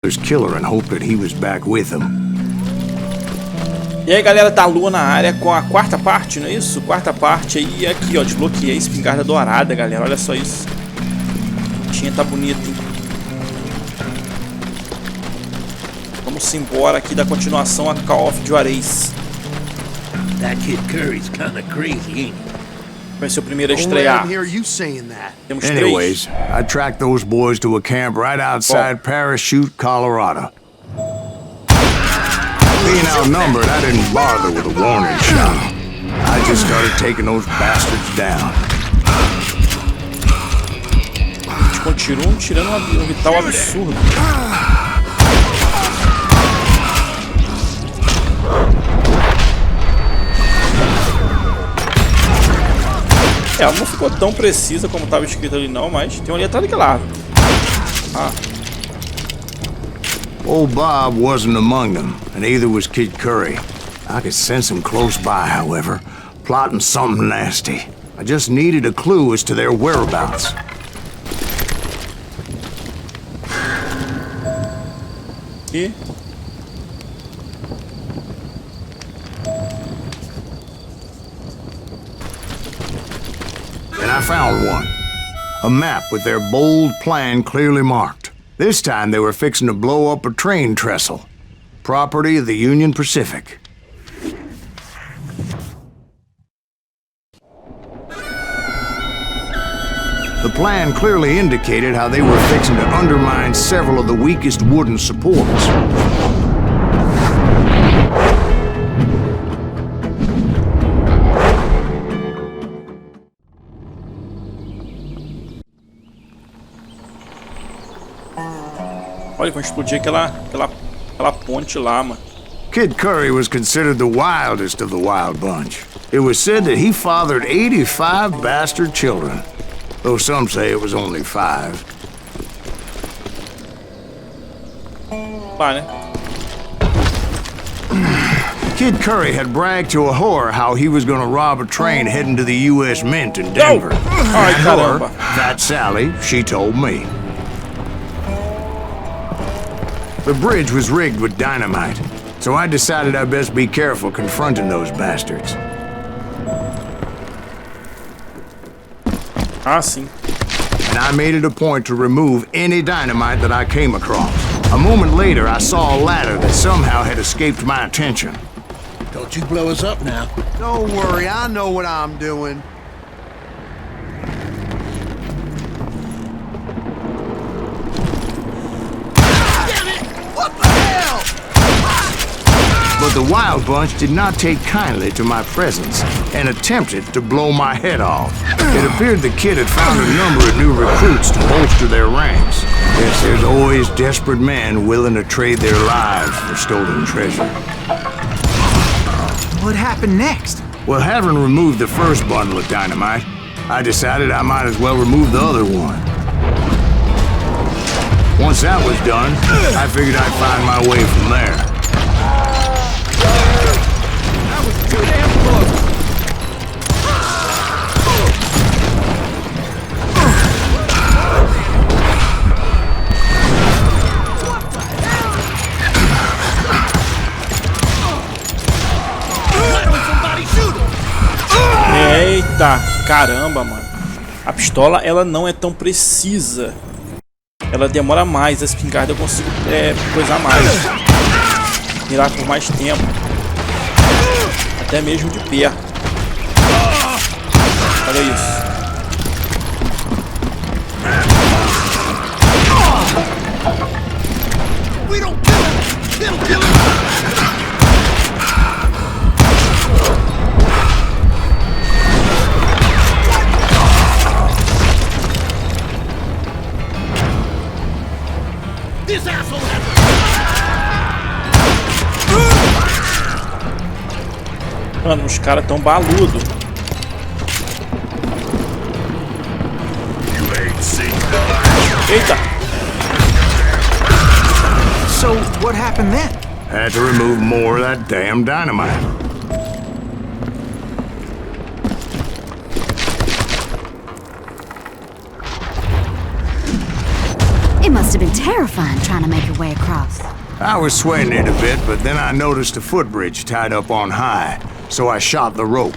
killer and hoped that he was back with him. E aí galera da Lua na área com a quarta parte, não é isso? Quarta parte aí, aqui ó, desbloqueei a espingarda dourada, galera, olha só isso. Tinha tá bonito. Vamos embora aqui da continuação a Call of JUAREZ. That kid Curry's kinda crazy, ain't he? Vai ser o primeiro a estrear. Temos Anyways, I tracked those boys to a camp right outside Parachute, Colorado. Being outnumbered, I didn't bother with a warning shot. I just started taking those bastards down. Eles continuam tirando um vital absurdo. Ela não ficou tão precisa como estava escrito ali não, mas tem uma letra daquele lado. Ah. Old Bob wasn't among them, and neither was Kid Curry. I could sense him close by, however, plotting something nasty. I just needed a clue as to their whereabouts. E... And I found one. A map with their bold plan clearly marked. This time they were fixing to blow up a train trestle. Property of the Union Pacific. The plan clearly indicated how they were fixing to undermine several of the weakest wooden supports. Olha, vão explodir aquela ponte lá, mano. Kid Curry was considered the wildest of the wild bunch. It was said that he fathered 85 bastard children, though some say it was only 5. Vai, né? Kid Curry had bragged to a whore how he was gonna rob a train heading to the U.S. Mint in Denver. Ai, caramba. That Sally, she told me. The bridge was rigged with dynamite, so I decided I'd best be careful confronting those bastards. Ah, sim. And I made it a point to remove any dynamite that I came across. A moment later, I saw a ladder that somehow had escaped my attention. Don't you blow us up now. Don't worry, I know what I'm doing. But the Wild Bunch did not take kindly to my presence and attempted to blow my head off. It appeared the kid had found a number of new recruits to bolster their ranks. Yes, there's always desperate men willing to trade their lives for stolen treasure. What happened next? Well, having removed the first bundle of dynamite, I decided I might as well remove the other one. Once that was done, I figured I'd find my way from there. That was too damn close. Eita, caramba, mano. A pistola, ela não é tão precisa. Ela demora mais, a espingarda eu consigo coisar mais. Mirar por mais tempo. Até mesmo de perto. Olha isso. Mano, os caras tão baludo. Eita! So, what happened then? Had to remove more of that damn dynamite. It must have been terrifying trying to make your way across. I was sweating it a bit, but then I noticed a footbridge tied up on high, so I shot the rope.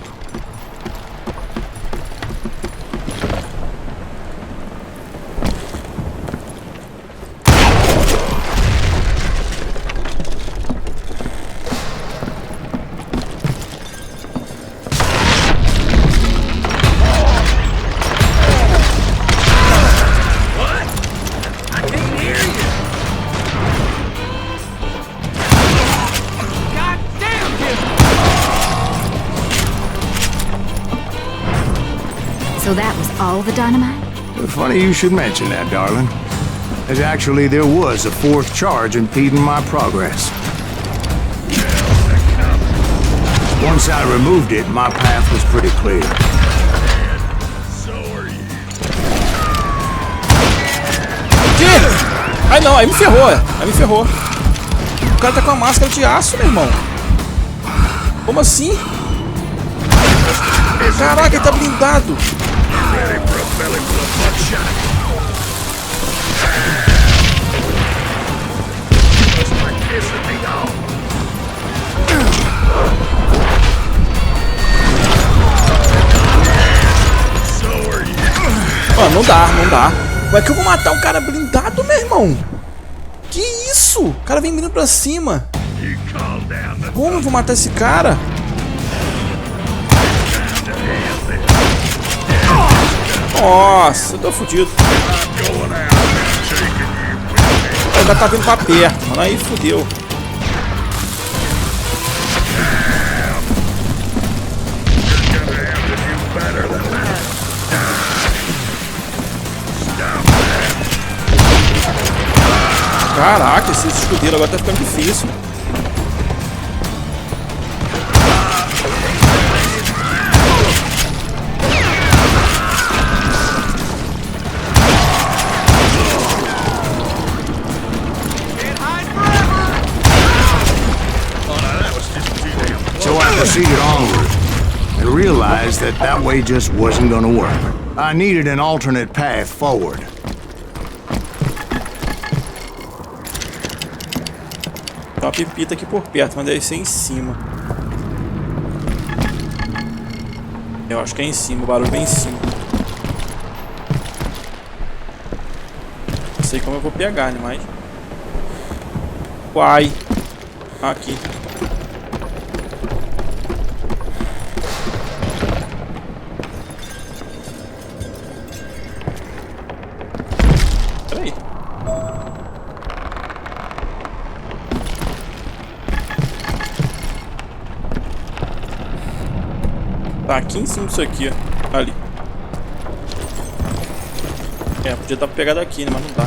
So that was all the dynamite? Funny you should mention that, darling. As actually, there was a fourth charge impeding my progress. Once I removed it, my path was pretty clear. Que? Ai não, aí me ferrou, aí me ferrou. O cara tá com a máscara de aço, meu irmão. Como assim? Caraca, ele tá blindado. Ó, não dá, não dá. Como é que eu vou matar um cara blindado, meu irmão? Que isso? O cara vem vindo pra cima. Como eu vou matar esse cara? Nossa, eu tô fudido. Ainda tá vindo pra perto, mano. Aí fudeu. Caraca, esse escudeiro agora tá ficando difícil. So I proceeded onward and realized that that way just wasn't gonna work. I needed an alternate path forward. Tem uma pipita aqui por perto, mas deve ser em cima. Eu acho que é em cima, o barulho vem em cima. Não sei como eu vou pegar, né, mas... Uai! Aqui. Peraí. Tá aqui em cima disso aqui, ó. Ali. É, podia estar pegado aqui, né? Mas não dá.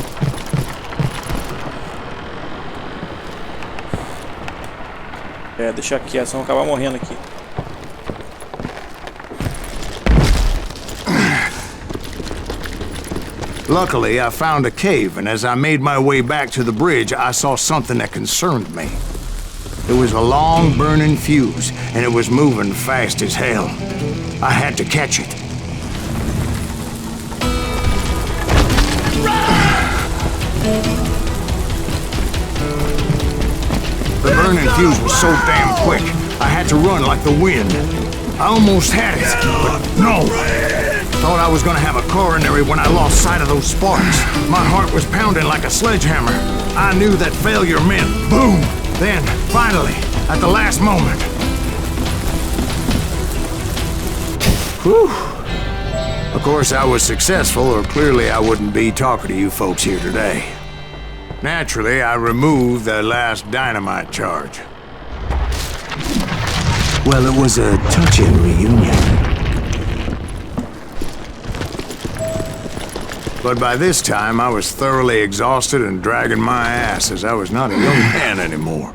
É, deixa aqui, senão acabar morrendo aqui. Luckily, I found a cave, and as I made my way back to the bridge, I saw something that concerned me. It was a long, burning fuse, and it was moving fast as hell. I had to catch it. The burning fuse was so damn quick, I had to run like the wind. I almost had it, but no. Thought I was gonna have a coronary when I lost sight of those sparks. My heart was pounding like a sledgehammer. I knew that failure meant boom. Then, finally, at the last moment. Whew. Of course, I was successful, or clearly I wouldn't be talking to you folks here today. Naturally, I removed the last dynamite charge. Well, it was a touching reunion. But by this time, I was thoroughly exhausted and dragging my ass as I was not a young man anymore.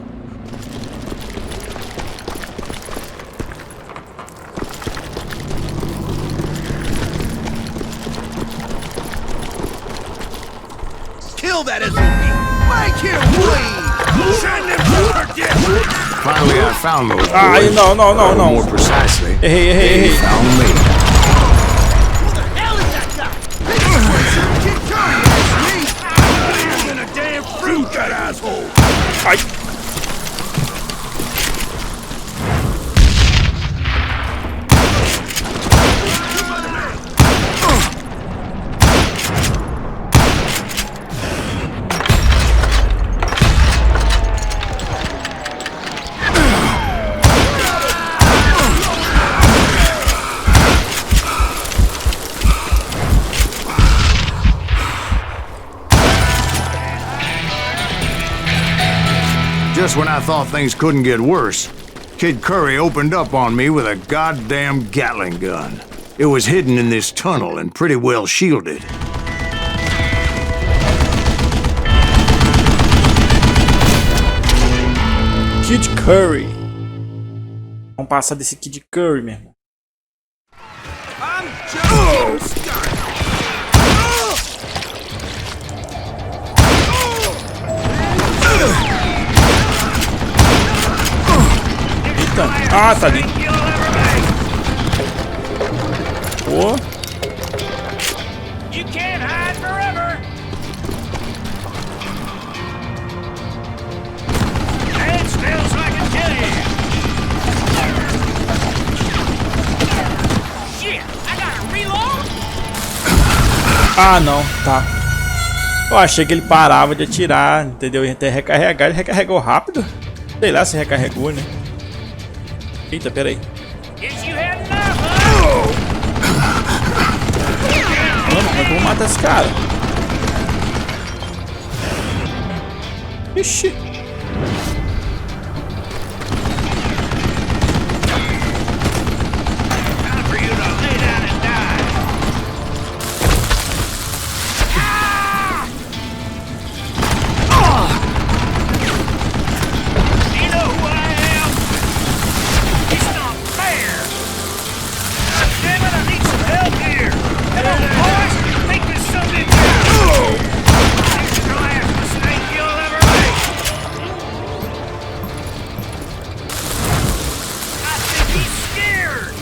Kill that SOB! Make him bleed! Send him to our death! Finally, I found those boys. Ai, não, não, não, não. More precisely, Errei, they errei. found me. Who the hell is that guy? Keep coming, it's me! You're gonna Ai. Just when I thought things couldn't get worse, Kid Curry opened up on me with a goddamn Gatling gun. It was hidden in this tunnel and pretty well shielded. Kid Curry. Vamos passar desse Kid Curry, meu irmão. I'm just starting. Eita. Ah, tá ali. Pô. You can't hide forever. Stand still so I can kill you. Shit, I gotta reload. Ah, não. Tá. Eu achei que ele parava de atirar, entendeu? Ia até recarregar. Ele recarregou rápido? Sei lá se recarregou, né? Eita, peraí. Guess you had enough, huh? Mano, como é que eu vou matar esse cara? Ixi. Time for you to lay down and die. You know who I am? It's not fair. God damn it, I need some help here. Come on, boys, take this something down. It's the last mistake you'll ever make. I think he's scared.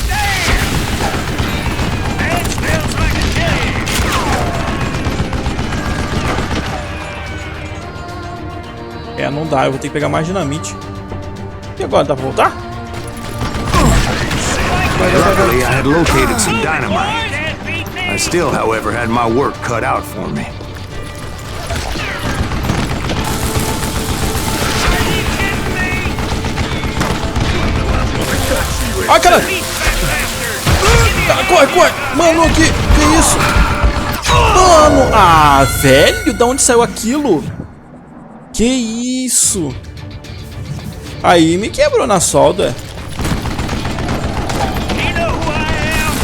Damn! Stand still so I can kill you. É, não dá. Eu vou ter que pegar mais dinamite. E agora? Dá pra voltar? Luckily, I had located some dynamite. Can't beat me. I still, however, had my work cut out for me. Are you kidding me? Ai, caralho! Beat that bastard. Tá, corre, corre! Mano, aqui! Que isso? Mano! Ah, velho! Da onde saiu aquilo? Que isso? Aí me quebrou na solda. You know who I am?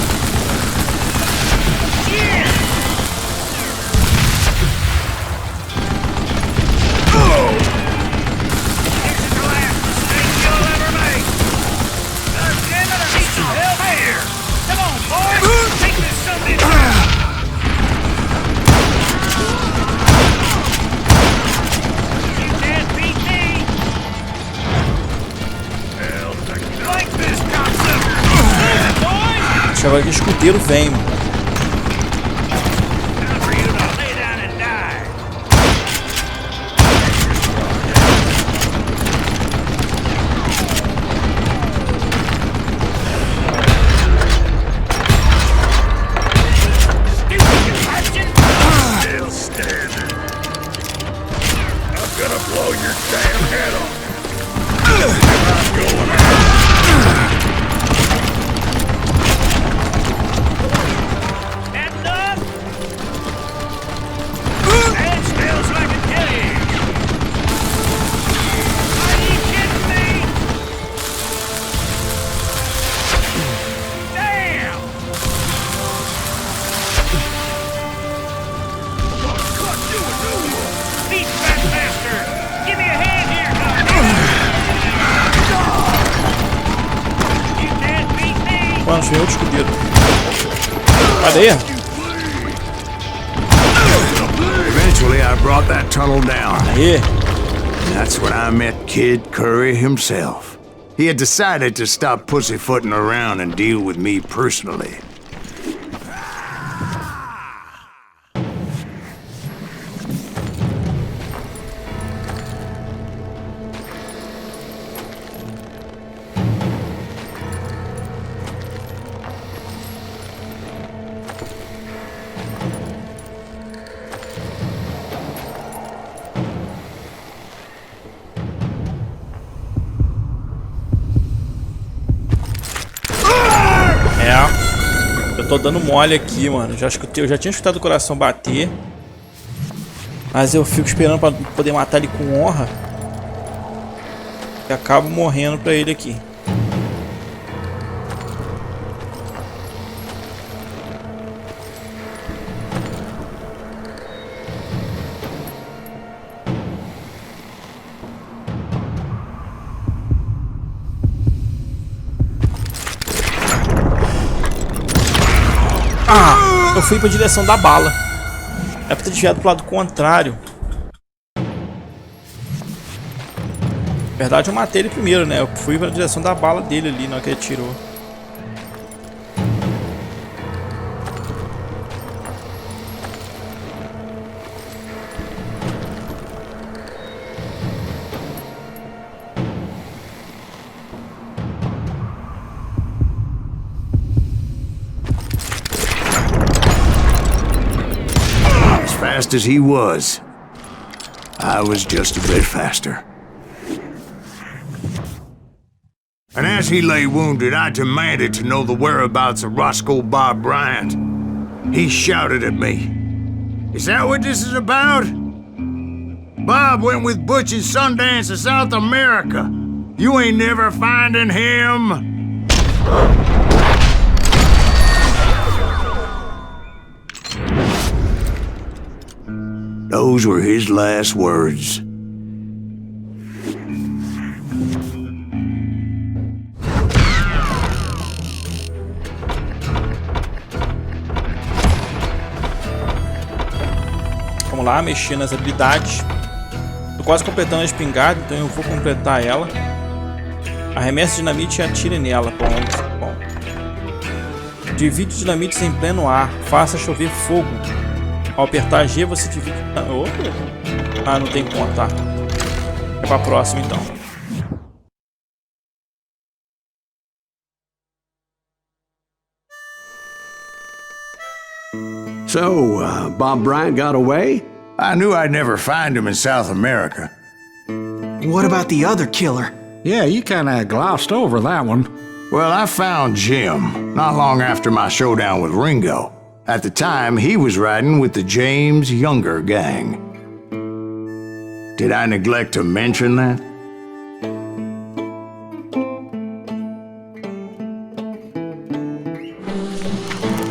Yeah! This is the last mistake you'll ever make. God damn it, I need some help here. Come on, boys, take this something down. You can't beat me. Like this, cocksucker. Boys, Acho que agora que o escudeiro vem. time for you to lay down and die. Stupid question. Still standing. I'm gonna blow your damn head off. I'm going out. That enough? Stand still so I can kill you. Are you kidding me? Damn! Beat that bastard! Give me a hand here, goddammit! You can't beat me! Mano, achei outro escudeiro. Cadê? Eventually, I brought that tunnel down. Aí. And that's when I met Kid Curry himself. He had decided to stop pussyfooting around and deal with me personally. Eu tô dando mole aqui, mano. Eu já tinha escutado o coração bater. Mas eu fico esperando pra poder matar ele com honra. E acabo morrendo pra ele aqui. Ah, eu fui pra direção da bala. É pra ter desviado pro lado contrário. Na verdade eu matei ele primeiro, né? Eu fui pra direção da bala dele ali na hora que ele atirou. Fast as he was, I was just a bit faster. And as he lay wounded, I demanded to know the whereabouts of Roscoe Bob Bryant. He shouted at me, "Is that what this is about? Bob went with Butch and Sundance to South America. You ain't never finding him." Those were his last words. Vamos lá, mexer nas habilidades. Tô quase completando a espingarda, então eu vou completar ela. Arremessa dinamite e atire nela. Bom. Divide dinamites em pleno ar. Faça chover fogo. Ao apertar G você divide... Ah, não tem como, tá. É pra próxima então. So, Bob Bryant got away? I knew I'd never find him in South America. What about the other killer? Yeah, you kinda glossed over that one. Well, I found Jim not long after my showdown with Ringo. At the time, he was riding with the James Younger gang. Did I neglect to mention that?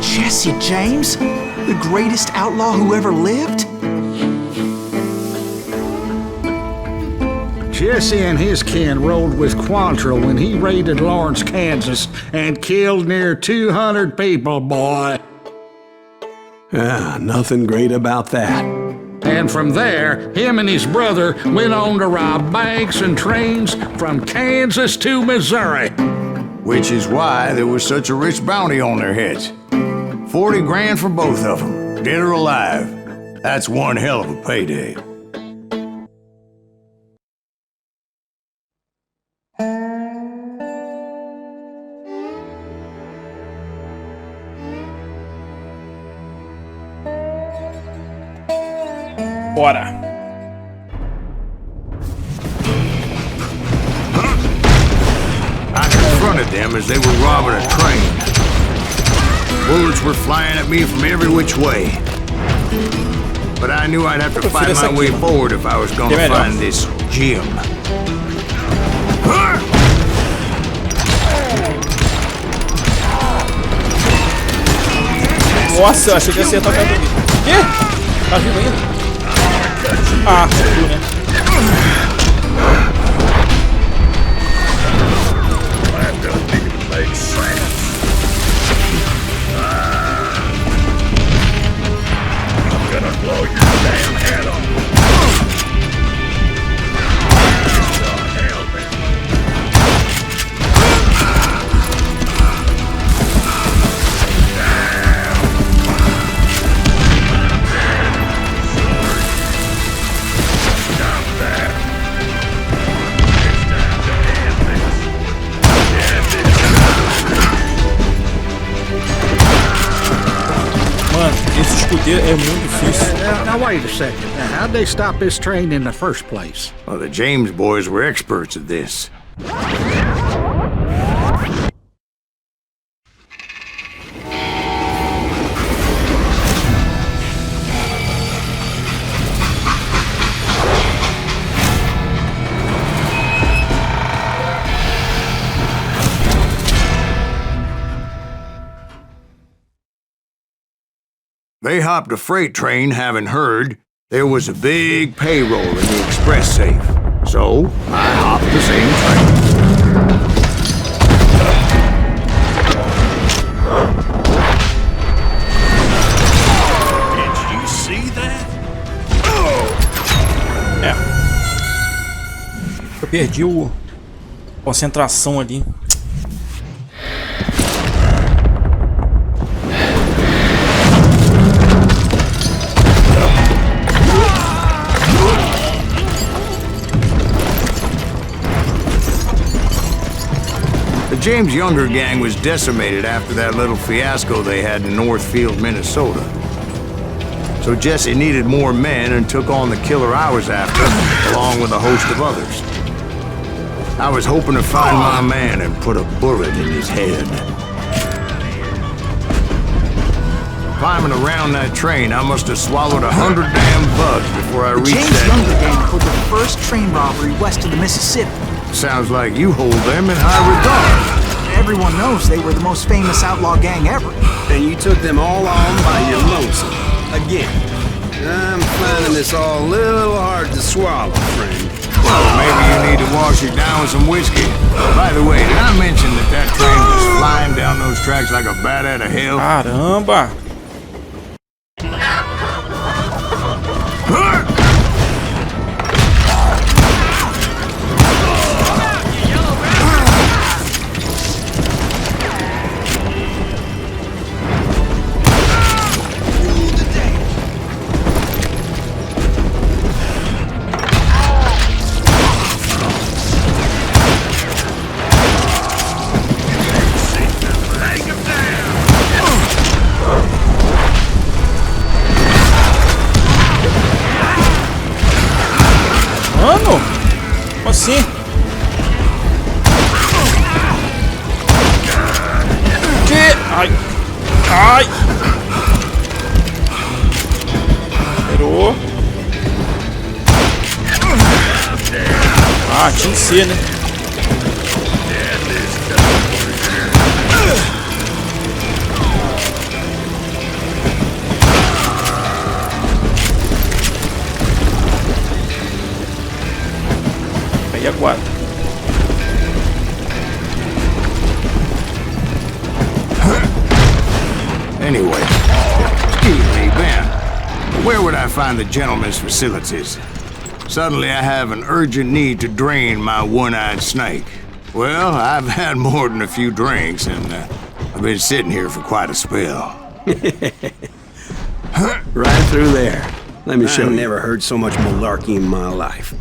Jesse James? The greatest outlaw who ever lived? Jesse and his kin rode with Quantrill when he raided Lawrence, Kansas, and killed near 200 people, boy. Ah, nothing great about that. And from there, him and his brother went on to rob banks and trains from Kansas to Missouri. Which is why there was such a rich bounty on their heads. 40 grand for both of them, dead or alive. That's one hell of a payday. Bora! I confronted them as they were robbing a train. Bullets were flying at me from every which way. But I knew I'd have to fight my way forward if I was gonna find this Jim. Nossa, eu achei que ia tocar comigo. Quê? Tá vivo ainda? Ah, viu, né? Esse escudeiro é muito difícil. Now wait a second. Now, how'd they stop this train in the first place? Well, the James boys were experts at this. They hopped a freight train, having heard there was a big payroll in the express safe. So, I hopped the same train. Did you see that? Eu perdi a concentração ali. The James Younger gang was decimated after that little fiasco they had in Northfield, Minnesota. So Jesse needed more men and took on the killer I was after, along with a host of others. I was hoping to find my man and put a bullet in his head. Climbing around that train, I must have swallowed 100 damn bugs before I The reached James that. Younger gang pulled the first train robbery west of the Mississippi. Sounds like you hold them in high regard. Everyone knows they were the most famous outlaw gang ever. And you took them all on by your lonesome. Again. I'm finding this all a little hard to swallow, friend. Well, maybe you need to wash it down with some whiskey. By the way, did I mention that train was flying down those tracks like a bat out of hell? Caramba! Mano, como assim? Que? Ai! Ai! Esperou. Ah, tinha que ser, né? Aí aguarda. Anyway, excuse me, Ben. Where would I find the gentleman's facilities? Suddenly I have an urgent need to drain my one-eyed snake. Well, I've had more than a few drinks, and I've been sitting here for quite a spell. Right through there. Let me show you. I never heard so much malarkey in my life.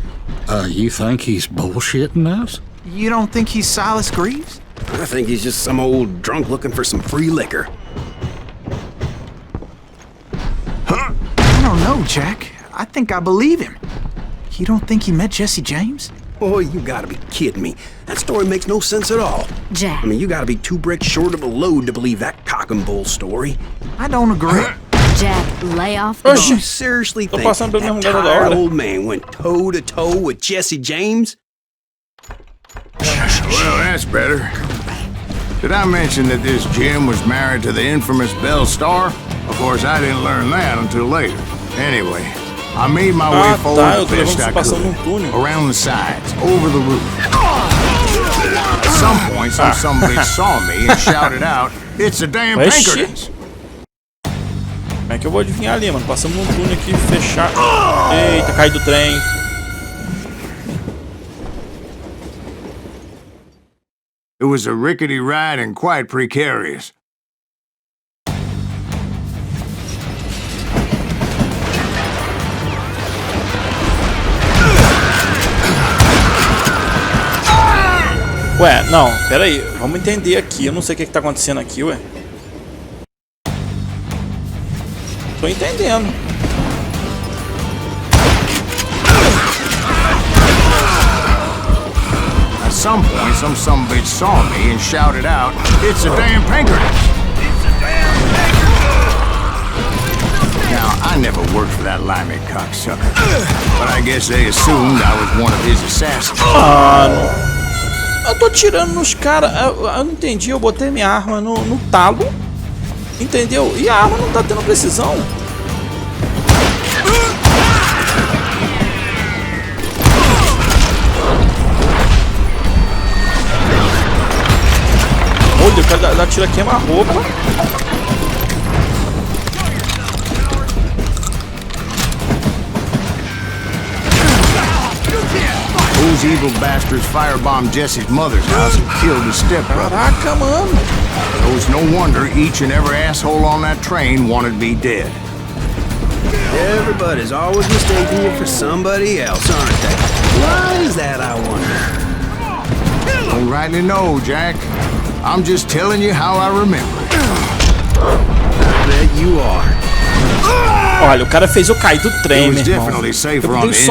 You think he's bullshitting us? You don't think he's Silas Greaves? I think he's just some old drunk looking for some free liquor. I don't know, Jack. I think I believe him. You don't think he met Jesse James? Boy, you gotta be kidding me. That story makes no sense at all. Jack. I mean, you gotta be 2 bricks short of a load to believe that cock and bull story. I don't agree. Jack, lay off the Oxi. You seriously Tô think passando pelo mesmo that lugar toda tired hora. old man went toe-to-toe with Jesse James? Well, that's better. Did I mention that this Jim was married to the infamous Belle Star? Of course, I didn't learn that until later. Anyway, I made my way forward tá, eu as tô best levando I você passando could. túnel. Around the sides, over the roof. At some point, some bitch saw me and shouted out, "It's a damn Oxi. Pinkertons!" Como é que eu vou adivinhar ali, mano? Passamos num túnel aqui fechado. Eita, cai do trem. It was a rickety ride and quite precarious. Ué, não, pera aí, vamos entender aqui. Eu não sei o que tá acontecendo aqui, ué. Tô entendendo. At some point, some bitch saw me and shouted out, "It's a damn Pinkertons!" Now, I never worked for that limey cocksucker, but I guess they assumed I was one of his assassins. Eu tô tirando nos caras. Eu não entendi. Eu botei minha arma no talo. Entendeu? E a arma não tá tendo precisão. quero dar tiro a queima-roupa. Those evil bastards firebombed Jesse's mother's house and killed his stepbrother. Caraca, mano. It was no wonder each and every asshole on that train wanted me dead. Everybody's always mistaking you for somebody else, aren't they? Why is that, I wonder? Don't rightly know, Jack. I'm just telling you how I remember it. I bet you are. Olha, o cara fez eu cair do trem, meu irmão. Eu dei só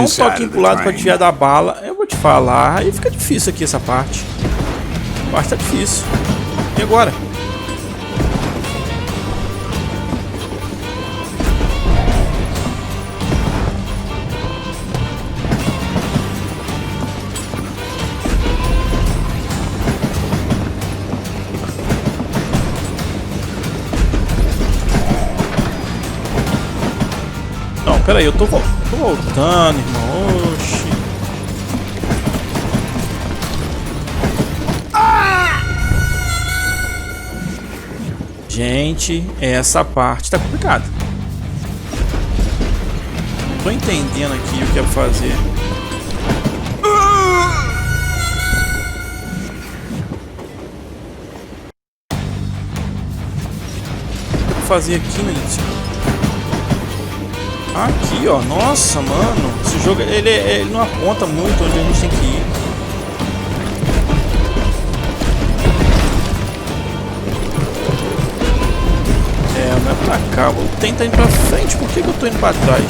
um toquinho pro lado pra desviar da bala. Eu vou te falar, aí fica difícil aqui essa parte. A parte tá difícil. E agora? Pera aí, eu tô voltando, irmão. Oxi. Gente, essa parte tá complicada. Tô entendendo aqui o que é pra fazer. O que é pra fazer aqui, meu Deus? Aqui, ó. Nossa, mano. Esse jogo, ele não aponta muito onde a gente tem que ir. É, não é pra cá. Vou tentar ir pra frente. Por que eu tô indo pra trás?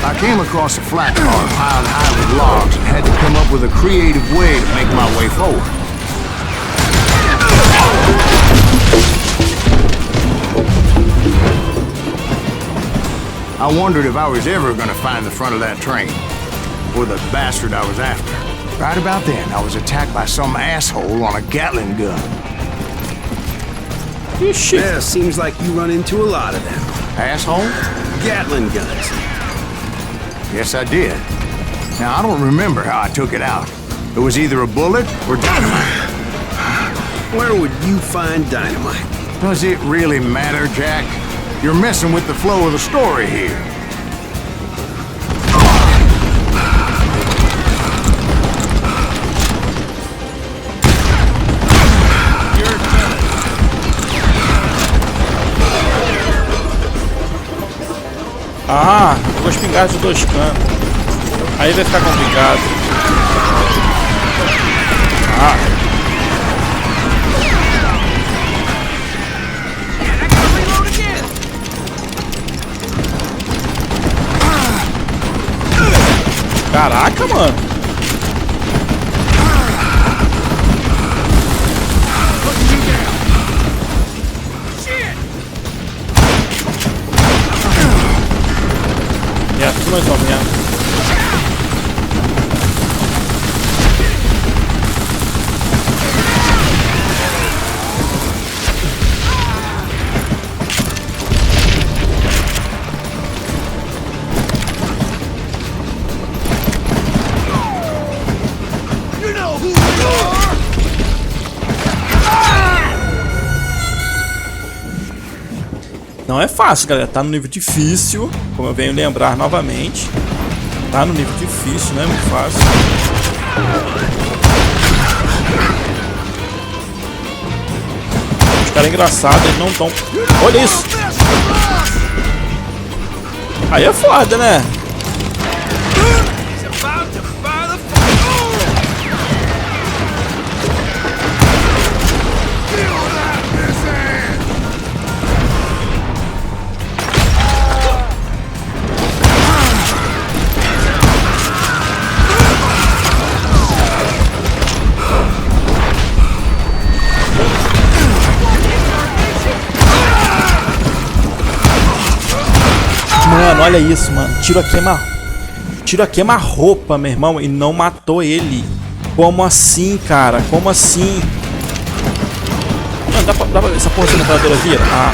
I came across a flat car piled high with logs and had to come up with a creative way to make my way forward. I wondered if I was ever going to find the front of that train, or the bastard I was after. Right about then, I was attacked by some asshole on a Gatling gun. Yeah, seems like you run into a lot of them. Asshole? Gatling guns. Yes, I did. Now, I don't remember how I took it out. It was either a bullet or dynamite. Where would you find dynamite? Does it really matter, Jack? You're messing with the flow of the story here. Ah, eu vou espingar de dois cantos. Aí vai ficar complicado. Ah. Caraca, mano. É, tudo mais ou menos. Não é fácil, galera. Tá no nível difícil, como eu venho lembrar novamente. Tá no nível difícil, não é muito fácil. Os caras engraçados, eles não tão... Olha isso! Aí é foda, né? Mano, olha isso, mano. Tiro a queima-roupa, meu irmão, e não matou ele. Como assim, cara? Como assim? Mano, dá pra ver essa porra da metralhadora vira? Ah.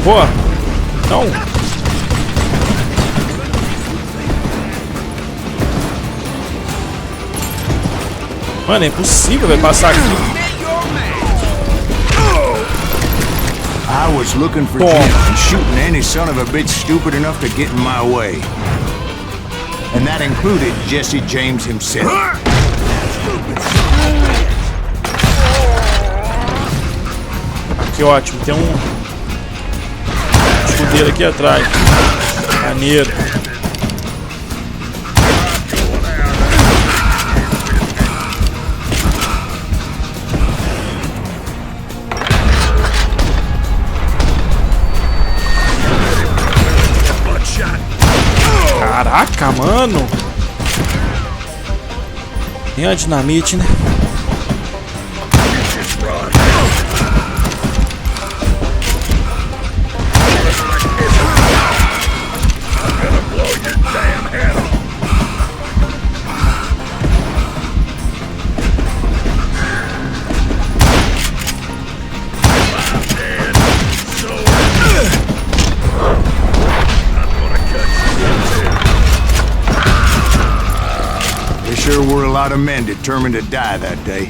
Pô, não. Mano, é impossível, vai passar aqui. I was looking for Jim and shooting any son of a bitch stupid enough to get in my way. And that included Jesse James himself. Que ótimo, tem um escudeiro aqui atrás. Maneiro. Caraca, mano. Tem a dinamite, né? There were a lot of men determined to die that day.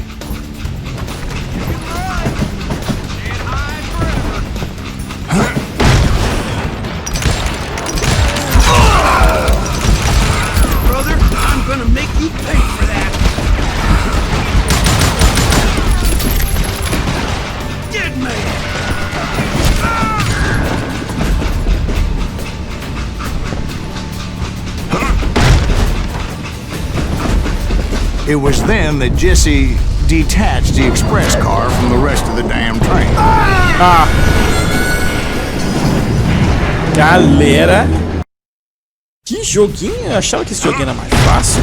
Brother, I'm gonna make you pay for that. Dead man. It was then that Jesse detached the express car from the rest of the damn train. Ah! Galera! Que joguinho! Eu achava que esse joguinho era mais fácil.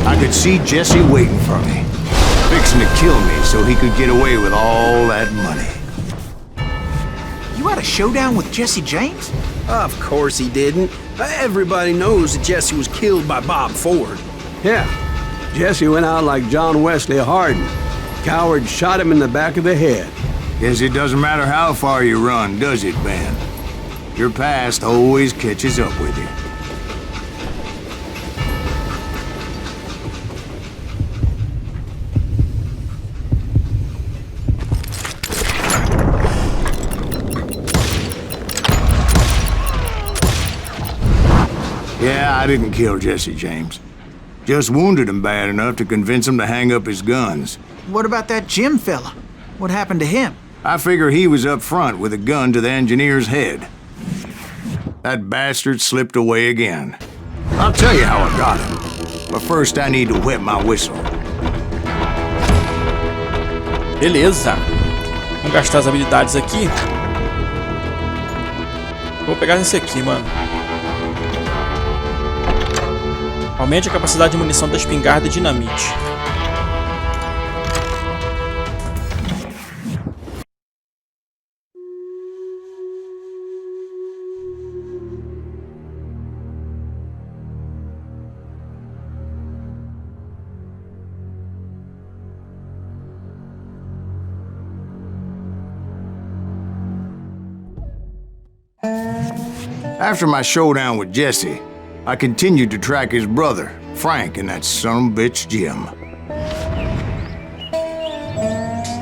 I could see Jesse waiting for me, fixing to kill me so he could get away with all that money. You had a showdown with Jesse James? Of course he didn't. Everybody knows that Jesse was killed by Bob Ford. Yeah, Jesse went out like John Wesley Hardin. Coward shot him in the back of the head. Guess it doesn't matter how far you run, does it, Ben? Your past always catches up with you. Yeah, I didn't kill Jesse James. Just wounded him bad enough to convince him to hang up his guns. What about that Jim fella? What happened to him? I figure he was up front with a gun to the engineer's head. That bastard slipped away again. I'll tell you how I got him. But first I need to wet my whistle. Beleza. Vamos gastar as habilidades aqui. Vou pegar esse aqui, mano. Aumente a capacidade de munição da espingarda e dinamite. After my showdown with Jesse, I continued to track his brother, Frank, and that son of a bitch, Jim.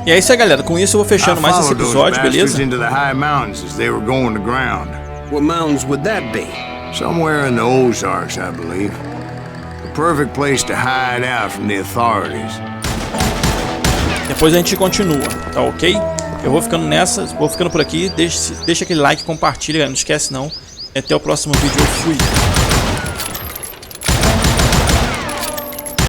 E é isso aí, galera. Com isso eu vou fechando mais esse episódio, beleza? Into the high mountains as they were going to ground. What mountains would that be? Somewhere in the Ozarks, I believe. The perfect place to hide out from the authorities. Depois a gente continua, tá ok? Eu vou ficando nessa, vou ficando por aqui. Deixa aquele like, compartilha, galera. Não esquece não. E até o próximo vídeo. Eu fui.